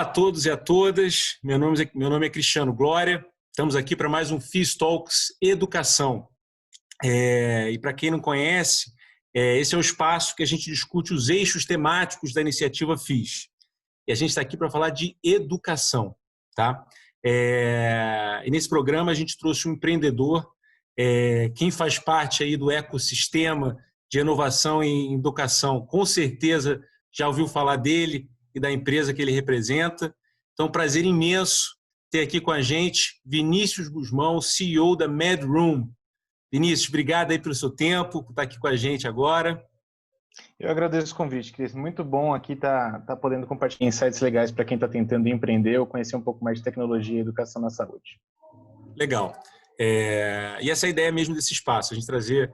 Olá a todos e a todas, meu nome é Cristiano Glória, estamos aqui para mais um FIS Talks Educação. E para quem não conhece, esse é o espaço que a gente discute os eixos temáticos da iniciativa FIS. E a gente está aqui para falar de educação, tá? E nesse programa a gente trouxe um empreendedor, quem faz parte aí do ecossistema de inovação em educação, com certeza já ouviu falar dele e da empresa que ele representa. Então, prazer imenso ter aqui com a gente Vinícius Guzmão, CEO da MedRoom. Vinícius, obrigado aí pelo seu tempo, por estar aqui com a gente agora. Eu agradeço o convite, Cris. Muito bom aqui tá podendo compartilhar insights legais para quem está tentando empreender ou conhecer um pouco mais de tecnologia e educação na saúde. Legal. E essa é a ideia mesmo desse espaço, a gente trazer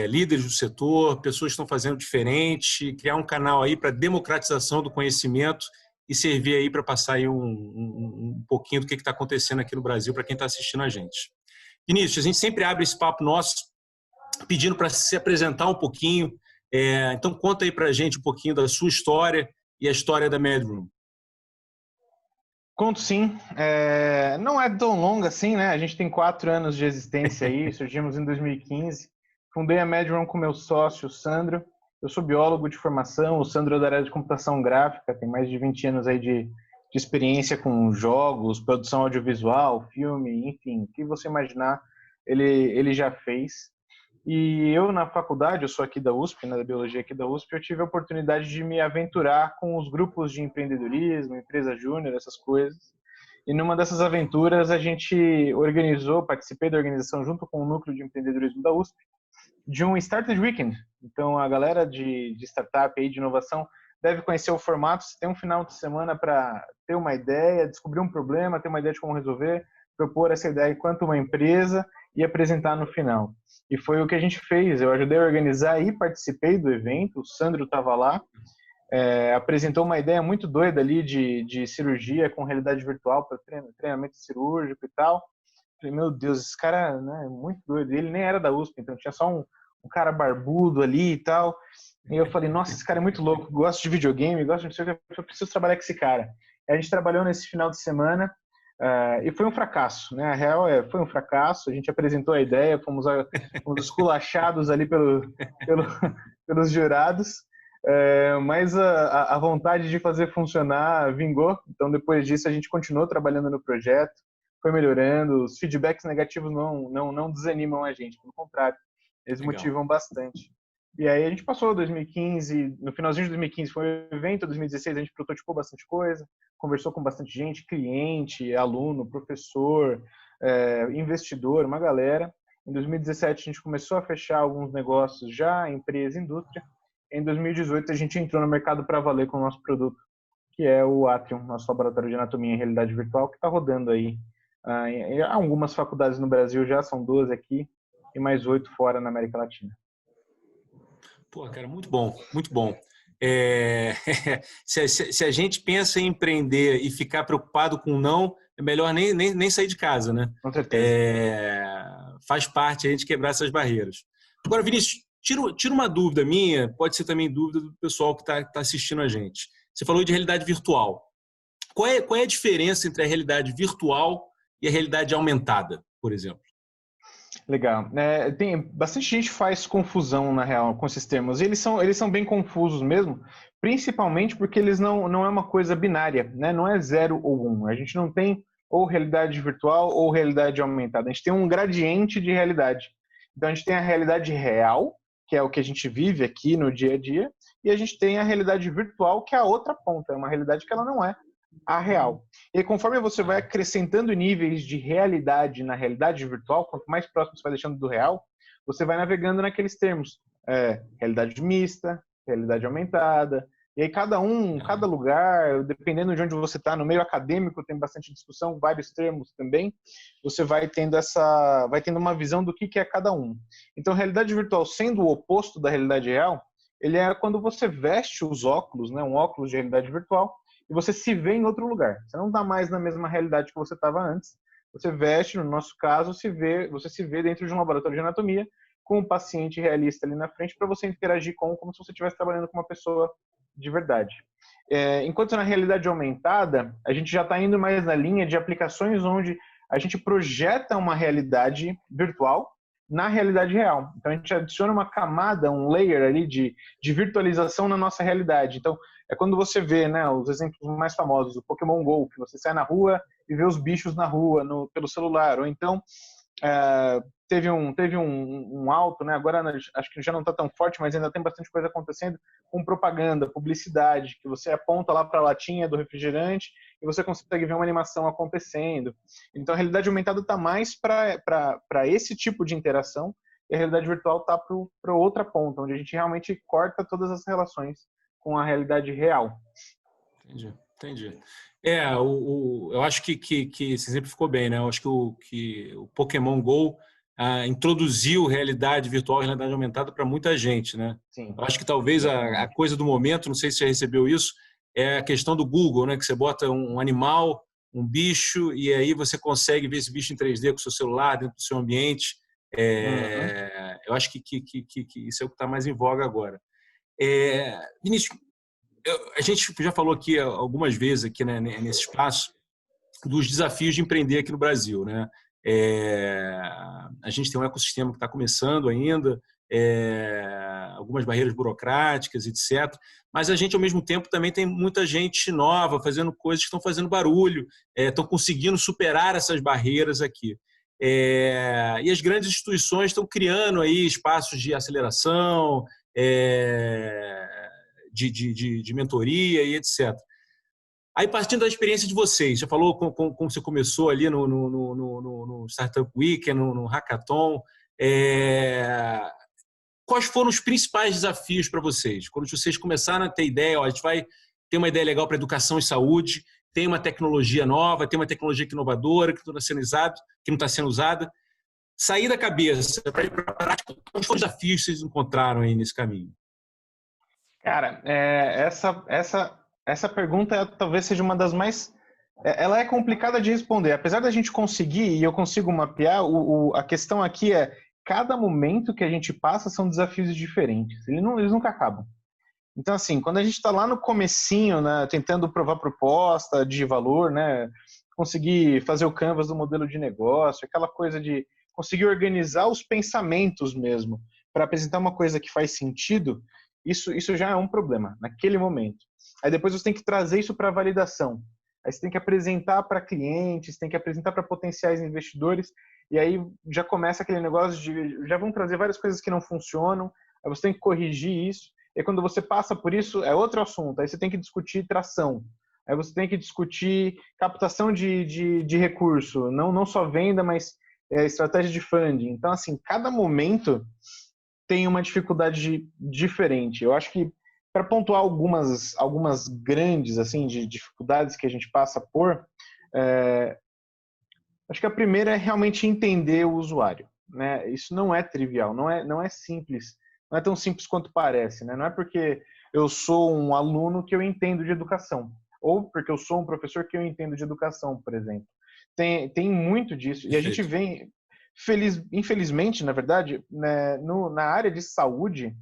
líderes do setor, pessoas que estão fazendo diferente, criar um canal aí para democratização do conhecimento e servir aí para passar aí um pouquinho do que está acontecendo aqui no Brasil para quem está assistindo a gente. Vinícius, a gente sempre abre esse papo nosso pedindo para se apresentar um pouquinho. Então, conta aí para a gente um pouquinho da sua história e a história da MedRoom. Conto sim. Não é tão longa assim, né? A gente tem 4 anos de existência aí, surgimos em 2015. Fundei a MedRoom com meu sócio, o Sandro. Eu sou biólogo de formação, o Sandro é da área de computação gráfica, tem mais de 20 anos aí de experiência com jogos, produção audiovisual, filme, enfim, o que você imaginar, ele já fez. E eu, na faculdade, eu sou aqui da USP, da biologia aqui da USP, eu tive a oportunidade de me aventurar com os grupos de empreendedorismo, empresa júnior, essas coisas. E numa dessas aventuras a gente participei da organização junto com o núcleo de empreendedorismo da USP, de um Startup Weekend. Então a galera de startup aí, de inovação, deve conhecer o formato. Você tem um final de semana para ter uma ideia, descobrir um problema, ter uma ideia de como resolver, propor essa ideia enquanto uma empresa e apresentar no final. E foi o que a gente fez. Eu ajudei a organizar e participei do evento. O Sandro estava lá, apresentou uma ideia muito doida ali de cirurgia com realidade virtual para treinamento cirúrgico e tal. Falei, meu Deus, esse cara, né, é muito doido. Ele nem era da USP, então tinha só um cara barbudo ali e tal. E eu falei, nossa, esse cara é muito louco, gosto de videogame, gosto de não sei o que, eu preciso trabalhar com esse cara. E a gente trabalhou nesse final de semana e foi um fracasso, né? A real foi um fracasso. A gente apresentou a ideia, fomos esculachados ali pelos jurados, mas a vontade de fazer funcionar vingou. Então, depois disso, a gente continuou trabalhando no projeto, foi melhorando. Os feedbacks negativos não desanimam a gente, pelo contrário, eles Legal. motivam bastante. E aí a gente passou 2015, no finalzinho de 2015 foi o evento, 2016 a gente prototipou bastante coisa, conversou com bastante gente, cliente, aluno, professor, investidor, uma galera. Em 2017 a gente começou a fechar alguns negócios já, empresa, indústria. Em 2018 a gente entrou no mercado para valer com o nosso produto, que é o Atrium, nosso laboratório de anatomia em realidade virtual, que está rodando aí. Em algumas faculdades no Brasil já, são 12 aqui, e mais 8 fora na América Latina. Pô, cara, muito bom, muito bom. Se a gente pensa em empreender e ficar preocupado com não, é melhor nem sair de casa, né? Com certeza. Faz parte a gente quebrar essas barreiras. Agora, Vinícius, tira uma dúvida minha, pode ser também dúvida do pessoal que está assistindo a gente. Você falou de realidade virtual. Qual é a diferença entre a realidade virtual e a realidade aumentada, por exemplo? Legal. Tem bastante gente faz confusão, na real, com esses termos. Eles são bem confusos mesmo, principalmente porque eles não é uma coisa binária, né? Não é 0 ou 1. A gente não tem ou realidade virtual ou realidade aumentada. A gente tem um gradiente de realidade. Então, a gente tem a realidade real, que é o que a gente vive aqui no dia a dia, e a gente tem a realidade virtual, que é a outra ponta. É uma realidade que ela não é a real. E conforme você vai acrescentando níveis de realidade na realidade virtual, quanto mais próximo você vai deixando do real, você vai navegando naqueles termos. Realidade mista, realidade aumentada. E aí cada lugar, dependendo de onde você está, no meio acadêmico tem bastante discussão, vários termos também, você vai tendo uma visão do que é cada um. Então, realidade virtual sendo o oposto da realidade real, ele é quando você veste os óculos, né, um óculos de realidade virtual, e você se vê em outro lugar. Você não está mais na mesma realidade que você estava antes. Você veste, no nosso caso, você se vê dentro de um laboratório de anatomia com um paciente realista ali na frente para você interagir como se você estivesse trabalhando com uma pessoa de verdade. Enquanto na realidade aumentada, a gente já está indo mais na linha de aplicações onde a gente projeta uma realidade virtual na realidade real. Então, a gente adiciona uma camada, um layer ali de virtualização na nossa realidade. Então, é quando você vê, né, os exemplos mais famosos, o Pokémon GO, que você sai na rua e vê os bichos na rua pelo celular. Ou então, teve um alto, né? Agora acho que já não está tão forte, mas ainda tem bastante coisa acontecendo com propaganda, publicidade, que você aponta lá para a latinha do refrigerante e você consegue ver uma animação acontecendo. Então a realidade aumentada está mais para esse tipo de interação e a realidade virtual está para outra ponta, onde a gente realmente corta todas as relações com a realidade real. Entendi. Eu acho que você sempre ficou bem, né? Eu acho que o Pokémon GO introduziu realidade virtual e realidade aumentada para muita gente, né? Sim. Eu acho que talvez a coisa do momento, não sei se você já recebeu isso, é a questão do Google, né? Que você bota um animal, um bicho, e aí você consegue ver esse bicho em 3D com o seu celular, dentro do seu ambiente. Eu acho que isso é o que está mais em voga agora. Vinícius, a gente já falou aqui algumas vezes aqui, né, nesse espaço dos desafios de empreender aqui no Brasil, né? A gente tem um ecossistema que está começando ainda, algumas barreiras burocráticas, etc. Mas a gente, ao mesmo tempo, também tem muita gente nova fazendo coisas que estão fazendo barulho, estão conseguindo superar essas barreiras aqui. E as grandes instituições estão criando aí espaços de aceleração, de mentoria e etc. Aí, partindo da experiência de vocês, já falou como você começou ali no Startup Week, no Hackathon, quais foram os principais desafios para vocês? Quando vocês começaram a ter ideia, a gente vai ter uma ideia legal para educação e saúde, tem uma tecnologia nova, tem uma tecnologia inovadora que não está sendo usada. Sair da cabeça para ir para a prática, quais foram os desafios que vocês encontraram aí nesse caminho? Cara, essa pergunta talvez seja uma das mais... Ela é complicada de responder. Apesar da gente conseguir, e eu consigo mapear, a questão aqui é cada momento que a gente passa são desafios diferentes. Eles nunca acabam. Então, assim, quando a gente está lá no comecinho, né, tentando provar proposta de valor, né, conseguir fazer o canvas do modelo de negócio, aquela coisa de conseguir organizar os pensamentos mesmo, para apresentar uma coisa que faz sentido, isso já é um problema, naquele momento. Aí depois você tem que trazer isso para validação. Aí você tem que apresentar para clientes, tem que apresentar para potenciais investidores, e aí já começa aquele negócio de... Já vão trazer várias coisas que não funcionam, aí você tem que corrigir isso, e quando você passa por isso, é outro assunto. Aí você tem que discutir tração, aí você tem que discutir captação de recurso, não só venda, mas estratégia de funding. Então, assim, cada momento tem uma dificuldade diferente. Eu acho que, para pontuar algumas grandes assim de dificuldades que a gente passa por, acho que a primeira é realmente entender o usuário, né? Isso não é trivial, não é simples, não é tão simples quanto parece, né? Não é porque eu sou um aluno que eu entendo de educação, ou porque eu sou um professor que eu entendo de educação, por exemplo. Tem muito disso, e a gente vem... Infelizmente, na verdade, né, na área de saúde,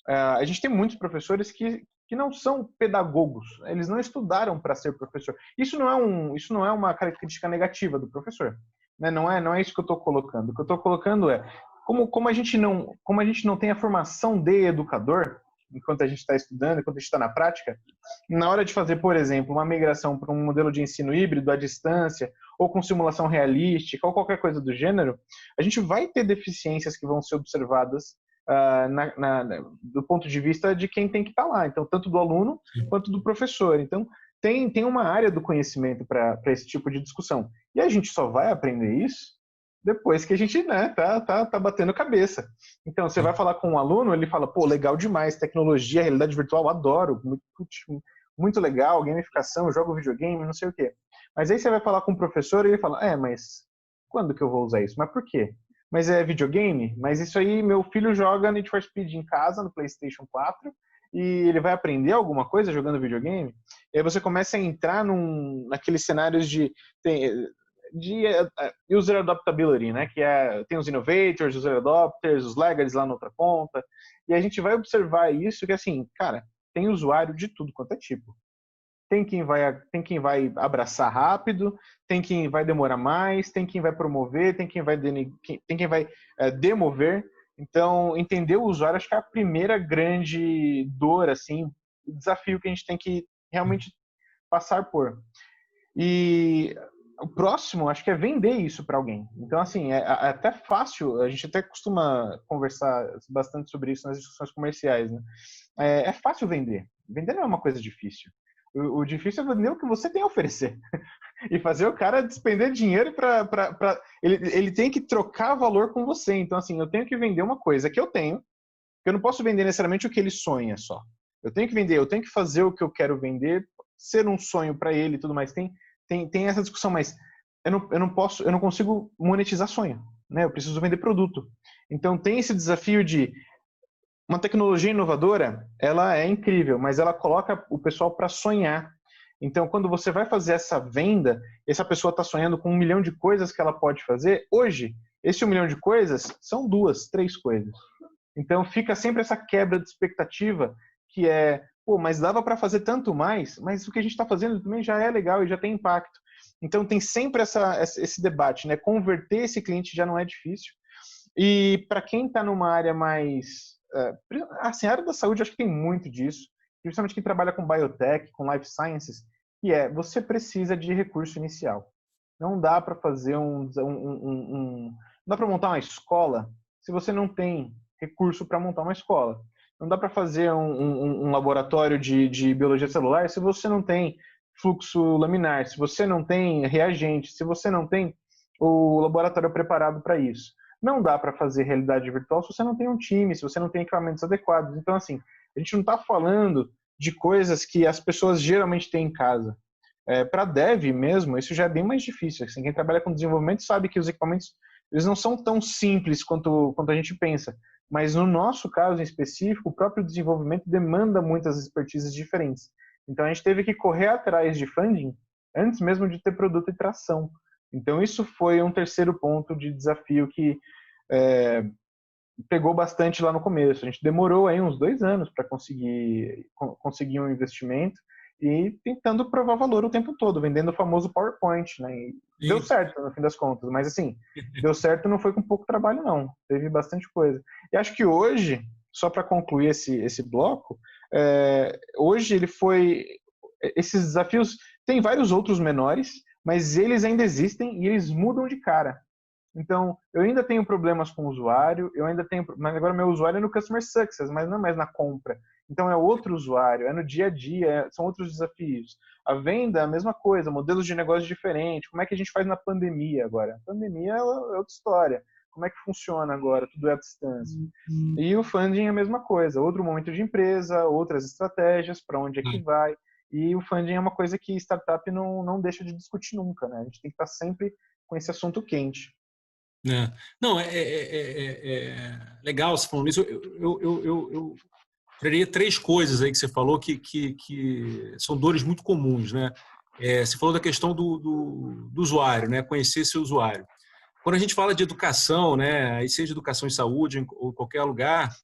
a gente tem muitos professores que não são pedagogos, eles não estudaram para ser professor. Isso não é uma característica negativa do professor, né? Não é isso que eu estou colocando. O que eu estou colocando é como a gente não tem a formação de educador, enquanto a gente está estudando, enquanto a gente está na prática, na hora de fazer, por exemplo, uma migração para um modelo de ensino híbrido à distância, ou com simulação realística, ou qualquer coisa do gênero, a gente vai ter deficiências que vão ser observadas do ponto de vista de quem tem que estar lá. Então, tanto do aluno quanto do professor. Então, tem uma área do conhecimento para esse tipo de discussão. E a gente só vai aprender isso depois que a gente, né, tá batendo cabeça. Então, você vai falar com um aluno, ele fala, pô, legal demais, tecnologia, realidade virtual, adoro, muito legal, gamificação, eu jogo videogame, não sei o quê. Mas aí você vai falar com o professor e ele fala, mas quando que eu vou usar isso? Mas por quê? Mas é videogame? Mas isso aí, meu filho joga Need for Speed em casa, no PlayStation 4, e ele vai aprender alguma coisa jogando videogame? E aí você começa a entrar naqueles cenários de user adaptability, né? Que tem os innovators, os early adopters, os laggards lá na outra ponta, e a gente vai observar isso que, assim, cara, tem usuário de tudo quanto é tipo. Tem quem vai abraçar rápido, tem quem vai demorar mais, tem quem vai promover, tem quem vai demover. Então, entender o usuário acho que é a primeira grande dor, assim, o desafio que a gente tem que realmente passar por. E o próximo, acho que é vender isso para alguém. Então, assim, é até fácil, a gente até costuma conversar bastante sobre isso nas discussões comerciais, né? É fácil vender. Vender não é uma coisa difícil. O difícil é vender o que você tem a oferecer. E fazer o cara despender dinheiro para. Ele tem que trocar valor com você. Então, assim, eu tenho que vender uma coisa que eu tenho, que eu não posso vender necessariamente o que ele sonha só. Eu tenho que vender, eu tenho que fazer o que eu quero vender, ser um sonho para ele e tudo mais. Tem essa discussão, mas eu não consigo monetizar sonho, né? Eu preciso vender produto. Então tem esse desafio de uma tecnologia inovadora, ela é incrível, mas ela coloca o pessoal para sonhar. Então, quando você vai fazer essa venda, essa pessoa está sonhando com 1 milhão de coisas que ela pode fazer. Hoje, esse 1 milhão de coisas são 2, 3 coisas. Então, fica sempre essa quebra de expectativa que é, pô, mas dava para fazer tanto mais, mas o que a gente está fazendo também já é legal e já tem impacto. Então, tem sempre esse debate, né? Converter esse cliente já não é difícil. E para quem está numa área mais... assim, a área da saúde, acho que tem muito disso, principalmente quem trabalha com biotech, com life sciences, que você precisa de recurso inicial. Não dá para fazer não dá para montar uma escola se você não tem recurso para montar uma escola. Não dá para fazer um laboratório de biologia celular se você não tem fluxo laminar, se você não tem reagente, se você não tem o laboratório preparado para isso. Não dá para fazer realidade virtual se você não tem um time, se você não tem equipamentos adequados. Então, assim, a gente não está falando de coisas que as pessoas geralmente têm em casa. Para dev mesmo, isso já é bem mais difícil. Assim, quem trabalha com desenvolvimento sabe que os equipamentos eles não são tão simples quanto a gente pensa. Mas no nosso caso em específico, o próprio desenvolvimento demanda muitas expertises diferentes. Então a gente teve que correr atrás de funding antes mesmo de ter produto e tração. Então isso foi um terceiro ponto de desafio que pegou bastante lá no começo. A gente demorou aí uns 2 anos para conseguir um investimento e tentando provar valor o tempo todo, vendendo o famoso PowerPoint, né? E deu certo no fim das contas, mas assim, deu certo não foi com pouco trabalho não, teve bastante coisa. E acho que hoje, só para concluir esse bloco, hoje esses desafios, tem vários outros menores, mas eles ainda existem e eles mudam de cara. Então, eu ainda tenho problemas com o usuário, mas agora meu usuário é no Customer Success, mas não é mais na compra. Então, é outro usuário, é no dia a dia, são outros desafios. A venda, a mesma coisa, modelos de negócio diferentes. Como é que a gente faz na pandemia agora? A pandemia é outra história. Como é que funciona agora? Tudo é à distância. E o funding é a mesma coisa. Outro momento de empresa, outras estratégias, para onde é que vai. E o funding é uma coisa que startup não deixa de discutir nunca, né? A gente tem que estar sempre com esse assunto quente. Não, legal você falando isso. Eu traria 3 coisas aí que você falou que são dores muito comuns, né? Você falou da questão do usuário, né? Conhecer seu usuário. Quando a gente fala de educação, né? Aí seja educação em saúde ou qualquer lugar,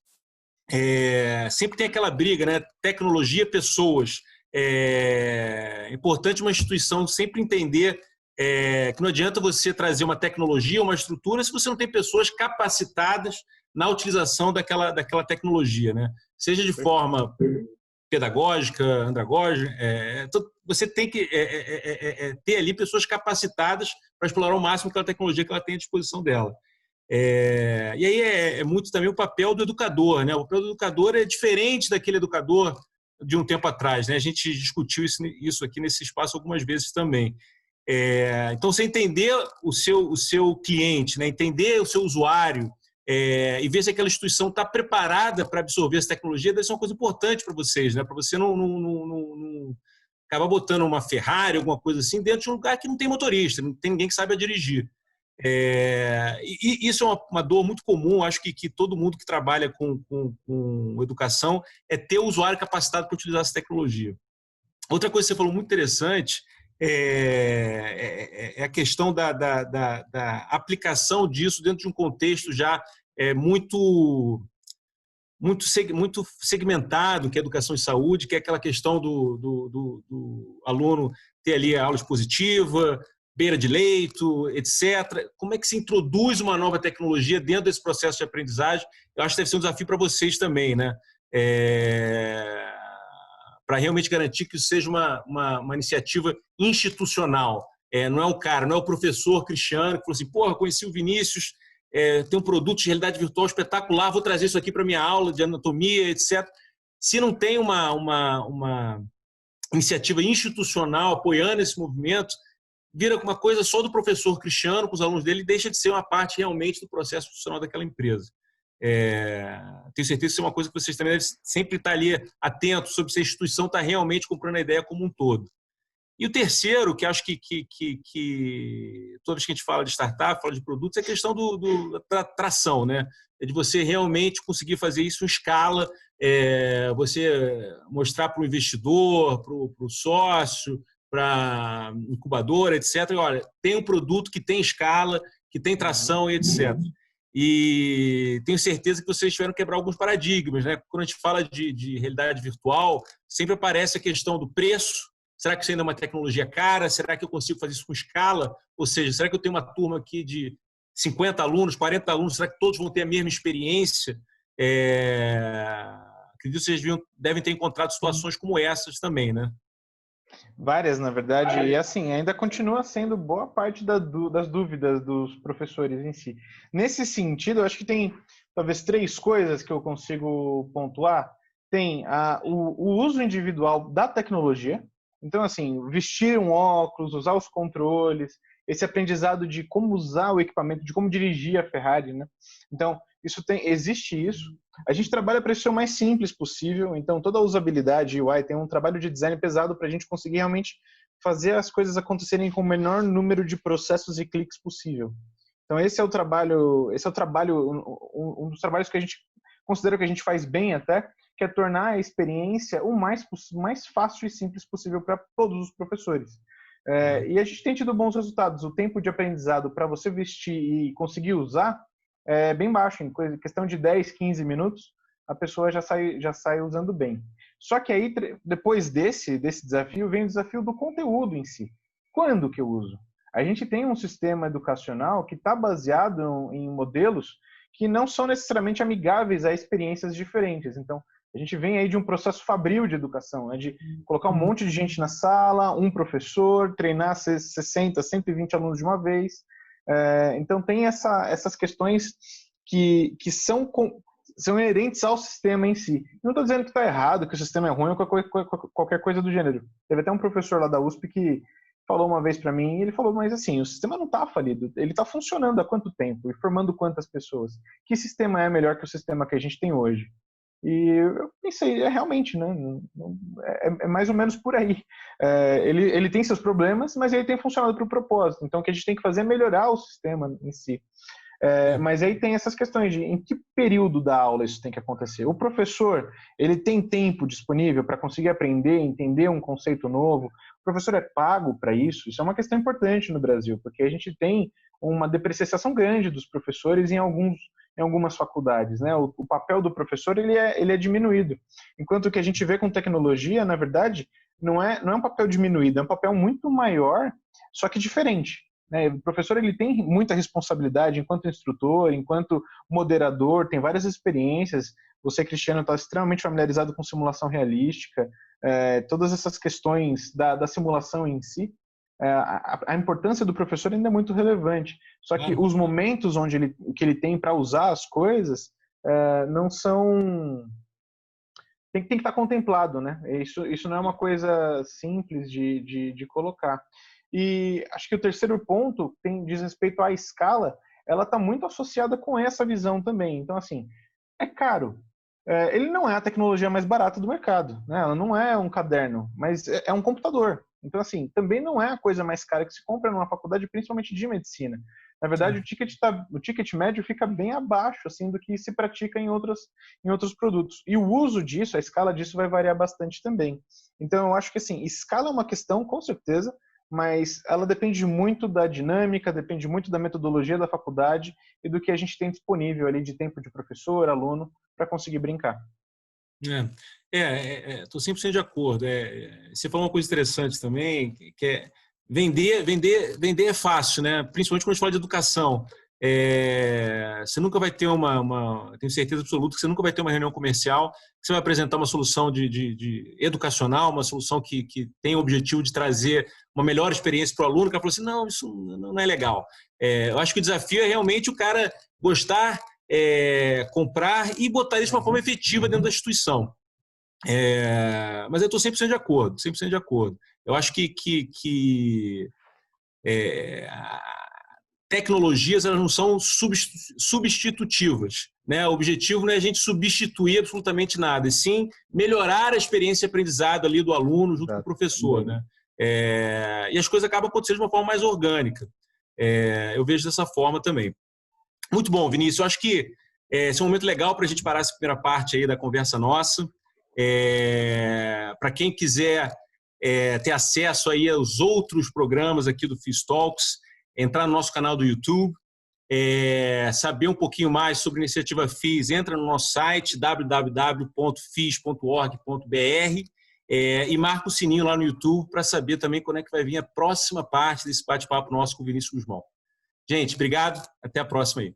sempre tem aquela briga, né? Tecnologia, pessoas. É importante uma instituição sempre entender que não adianta você trazer uma tecnologia, uma estrutura, se você não tem pessoas capacitadas na utilização daquela tecnologia, né? Seja de forma pedagógica, andragógica, você tem que ter ali pessoas capacitadas para explorar ao máximo aquela tecnologia que ela tem à disposição dela. E aí é muito também o papel do educador, né? O papel do educador é diferente daquele educador de um tempo atrás, né? A gente discutiu isso aqui nesse espaço algumas vezes também. Então, você entender o seu cliente, né? Entender o seu usuário e ver se aquela instituição está preparada para absorver essa tecnologia, deve ser uma coisa importante para vocês, né? Para você não acabar botando uma Ferrari, alguma coisa assim, dentro de um lugar que não tem motorista, não tem ninguém que saiba dirigir. E isso é uma dor muito comum, acho que todo mundo que trabalha com educação ter o usuário capacitado para utilizar essa tecnologia. Outra coisa que você falou muito interessante é a questão da aplicação disso dentro de um contexto já muito muito segmentado, que é educação e saúde, que é aquela questão do aluno ter ali a aula expositiva, beira de leito, etc. Como é que se introduz uma nova tecnologia dentro desse processo de aprendizagem? Eu acho que deve ser um desafio para vocês também, né? Para realmente garantir que isso seja uma iniciativa institucional. Não é o cara, não é o professor Cristiano que falou assim, porra, conheci o Vinícius, tem um produto de realidade virtual espetacular, vou trazer isso aqui para a minha aula de anatomia, etc. Se não tem uma iniciativa institucional apoiando esse movimento, vira uma coisa só do professor Cristiano com os alunos dele e deixa de ser uma parte realmente do processo institucional daquela empresa. Tenho certeza que isso é uma coisa que vocês também devem sempre estar ali atentos sobre se a instituição está realmente comprando a ideia como um todo. E o terceiro, que acho que toda vez que a gente fala de startup, fala de produtos, é a questão da tração, né? É de você realmente conseguir fazer isso em escala, você mostrar para o investidor, para o sócio, para a incubadora, etc. E, olha, tem um produto que tem escala, que tem tração e etc. E tenho certeza que vocês tiveram que quebrar alguns paradigmas, né? Quando a gente fala de realidade virtual, sempre aparece a questão do preço. Será que isso ainda é uma tecnologia cara? Será que eu consigo fazer isso com escala? Ou seja, será que eu tenho uma turma aqui de 50 alunos, 40 alunos? Será que todos vão ter a mesma experiência? Acredito que vocês devem ter encontrado situações como essas também, né? Várias, na verdade, e assim, ainda continua sendo boa parte das dúvidas dos professores em si. Nesse sentido, eu acho que tem talvez 3 coisas que eu consigo pontuar. Tem o uso individual da tecnologia, então assim, vestir um óculos, usar os controles, esse aprendizado de como usar o equipamento, de como dirigir a Ferrari, né? Então, existe isso. A gente trabalha para isso ser o mais simples possível, então toda a usabilidade UI tem um trabalho de design pesado para a gente conseguir realmente fazer as coisas acontecerem com o menor número de processos e cliques possível. Então esse é o trabalho, um dos trabalhos que a gente considera que a gente faz bem até, que é tornar a experiência o mais fácil e simples possível para todos os professores. E a gente tem tido bons resultados. O tempo de aprendizado para você vestir e conseguir usar é bem baixo, em questão de 10, 15 minutos, a pessoa já sai usando bem. Só que aí, depois desse desafio, vem o desafio do conteúdo em si. Quando que eu uso? A gente tem um sistema educacional que está baseado em modelos que não são necessariamente amigáveis a experiências diferentes. Então, a gente vem aí de um processo fabril de educação, né, de colocar um monte de gente na sala, um professor, treinar 60, 120 alunos de uma vez. Então tem essas questões que são inerentes ao sistema em si. Não estou dizendo que está errado, que o sistema é ruim ou qualquer coisa do gênero. Teve até um professor lá da USP que falou uma vez para mim, ele falou, mas assim, o sistema não está falido, ele está funcionando há quanto tempo e formando quantas pessoas? Que sistema é melhor que o sistema que a gente tem hoje? E eu pensei, realmente, né? É mais ou menos por aí. Ele tem seus problemas, mas ele tem funcionado para o propósito. Então, o que a gente tem que fazer é melhorar o sistema em si. Mas aí tem essas questões de em que período da aula isso tem que acontecer. O professor, ele tem tempo disponível para conseguir aprender, entender um conceito novo. O professor é pago para isso. Isso é uma questão importante no Brasil, porque a gente tem uma depreciação grande dos professores em algumas faculdades, né? O papel do professor ele é diminuído, enquanto que a gente vê com tecnologia, na verdade, não é um papel diminuído, é um papel muito maior, só que diferente. Né? O professor ele tem muita responsabilidade enquanto instrutor, enquanto moderador, tem várias experiências. Você, Cristiano, está extremamente familiarizado com simulação realística, todas essas questões da simulação em si. A importância do professor ainda é muito relevante. Só que os momentos que ele tem para usar as coisas não são... Tem que estar contemplado, né? Isso não é uma coisa simples de colocar. E acho que o terceiro ponto diz respeito à escala. Ela está muito associada com essa visão também. Então, assim, é caro. Ele não é a tecnologia mais barata do mercado, né? Ela não é um caderno, mas é um computador. Então, assim, também não é a coisa mais cara que se compra numa faculdade, principalmente de medicina. Na verdade, o ticket médio fica bem abaixo assim, do que se pratica em outros produtos. E o uso disso, a escala disso vai variar bastante também. Então, eu acho que assim, escala é uma questão, com certeza, mas ela depende muito da dinâmica, depende muito da metodologia da faculdade e do que a gente tem disponível ali de tempo de professor, aluno, para conseguir brincar. Estou 100% de acordo. Você falou uma coisa interessante também, que é vender é fácil, né? Principalmente quando a gente fala de educação. Você nunca vai ter tenho certeza absoluta que você nunca vai ter uma reunião comercial que você vai apresentar uma solução de educacional, uma solução que tem o objetivo de trazer uma melhor experiência para o aluno, que falou assim, não, isso não é legal. Eu acho que o desafio é realmente o cara gostar, comprar e botar isso de uma forma efetiva dentro da instituição. Mas eu estou 100% de acordo, 100% de acordo. Eu acho que tecnologias elas não são substitutivas, né? O objetivo não é a gente substituir absolutamente nada, e sim melhorar a experiência de aprendizado ali do aluno junto com o professor, né? E as coisas acabam acontecendo de uma forma mais orgânica. Eu vejo dessa forma também. Muito bom, Vinícius. Eu acho que esse é um momento legal para a gente parar essa primeira parte aí da conversa nossa. Para quem quiser ter acesso aí aos outros programas aqui do FIS Talks, entrar no nosso canal do YouTube, saber um pouquinho mais sobre a iniciativa FIS, entra no nosso site www.fis.org.br e marca o sininho lá no YouTube para saber também quando é que vai vir a próxima parte desse bate-papo nosso com o Vinícius Guzmão. Gente, obrigado. Até a próxima aí.